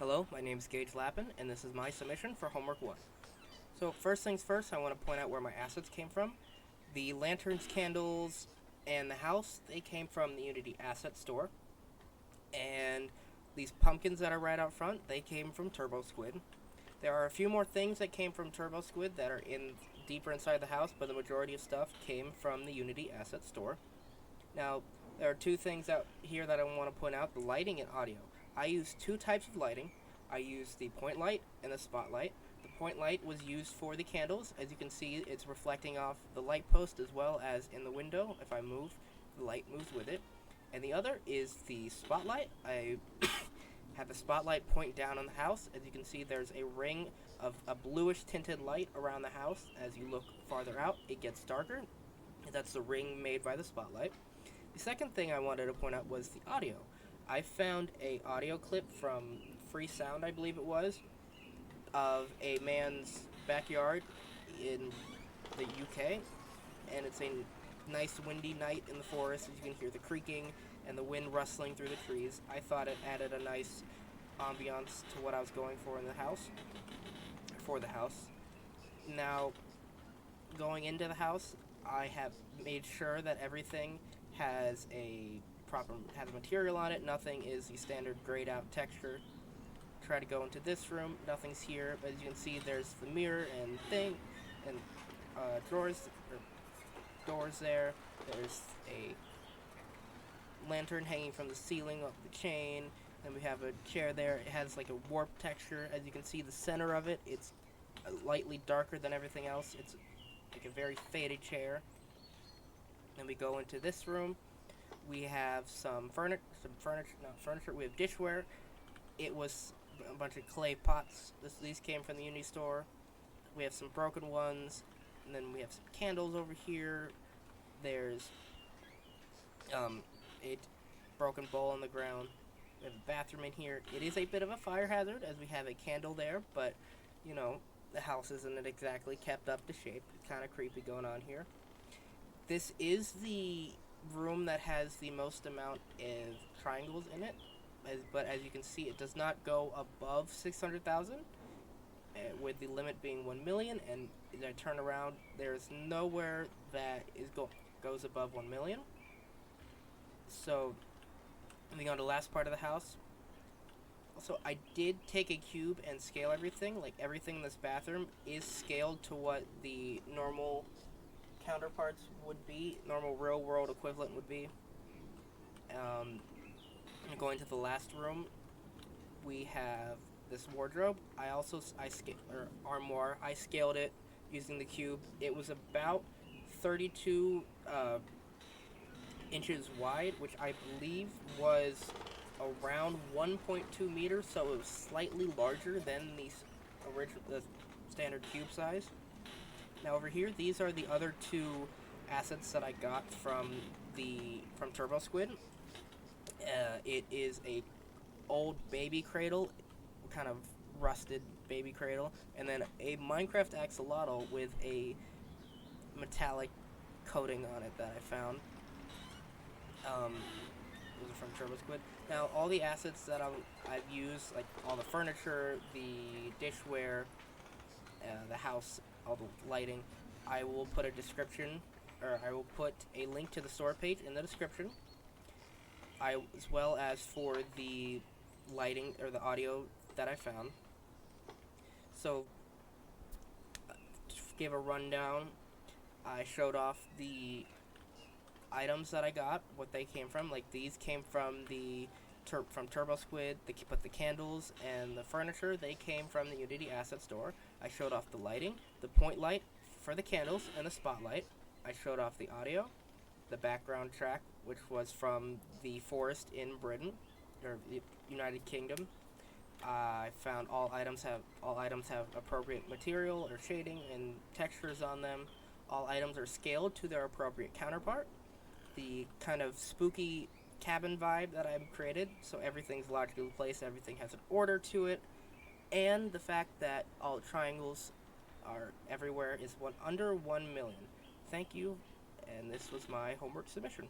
Hello, my name is Gage Lappin, and this is my submission for Homework 1. So first things first, I want to point out where my assets came from. The lanterns, candles, and the house, they came from the Unity Asset Store. And these pumpkins that are right out front, they came from Turbo Squid. There are a few more things that came from Turbo Squid that are deeper inside the house, but the majority of stuff came from the Unity Asset Store. Now, there are two things out here that I want to point out: the lighting and audio. I use two types of lighting. I use the point light and the spotlight. The point light was used for the candles. As you can see, it's reflecting off the light post as well as in the window. If I move, the light moves with it. And the other is the spotlight. I have the spotlight point down on the house. As you can see, there's a ring of a bluish tinted light around the house. As you look farther out, it gets darker. That's the ring made by the spotlight. The second thing I wanted to point out was the audio. I found a audio clip from Free Sound, I believe it was, of a man's backyard in the UK, and it's a nice windy night in the forest. As you can hear the creaking and the wind rustling through the trees. I thought it added a nice ambiance to what I was going for in the house, for the house. Now, going into the house, I have made sure that everything has material on it. Nothing is the standard grayed out texture. Try to go into this room, nothing's here. But as you can see, there's the mirror and thing and doors there. There's a lantern hanging from the ceiling of the chain. Then we have a chair there. It has like a warp texture. As you can see, the center of it, it's lightly darker than everything else. It's like a very faded chair. Then we go into this room. We have not furniture. We have dishware. It was a bunch of clay pots. These came from the Unity store. We have some broken ones, and then we have some candles over here. There's a broken bowl on the ground. We have a bathroom in here. It is a bit of a fire hazard as we have a candle there, but you know, the house isn't exactly kept up to shape. It's kind of creepy going on here. This is the room that has the most amount of triangles in it, but as you can see, it does not go above 600,000, with the limit being 1 million. And as I turn around, there's nowhere that goes above 1 million. So, moving on to the last part of the house. Also, I did take a cube and scale everything. Like, everything in this bathroom is scaled to what the normal counterparts would be, normal real world equivalent would be. Going to the last room, we have this wardrobe. Armoire. I scaled it using the cube. It was about 32 inches wide, which I believe was around 1.2 meters, so it was slightly larger than the standard cube size. Now over here, these are the other two assets that I got from Turbo Squid. It is a old baby cradle, kind of rusted baby cradle, and then a Minecraft axolotl with a metallic coating on it that I found. Those are from Turbo Squid. Now all the assets that I've used, like all the furniture, the dishware, the house, all the lighting, I will put a link to the store page in the description. As well as for the lighting or the audio that I found. So, to give a rundown, I showed off the items that I got, what they came from. Like, these came from from Turbo Squid. But the candles and the furniture, they came from the Unity Asset Store. I showed off the lighting, the point light for the candles, and the spotlight. I showed off the audio, the background track, which was from the forest in Britain, or the United Kingdom. I found all items have appropriate material or shading and textures on them. All items are scaled to their appropriate counterpart. The kind of spooky cabin vibe that I've created, so everything's logically placed, everything has an order to it, and the fact that all triangles are everywhere is under 1 million. Thank you, and this was my homework submission.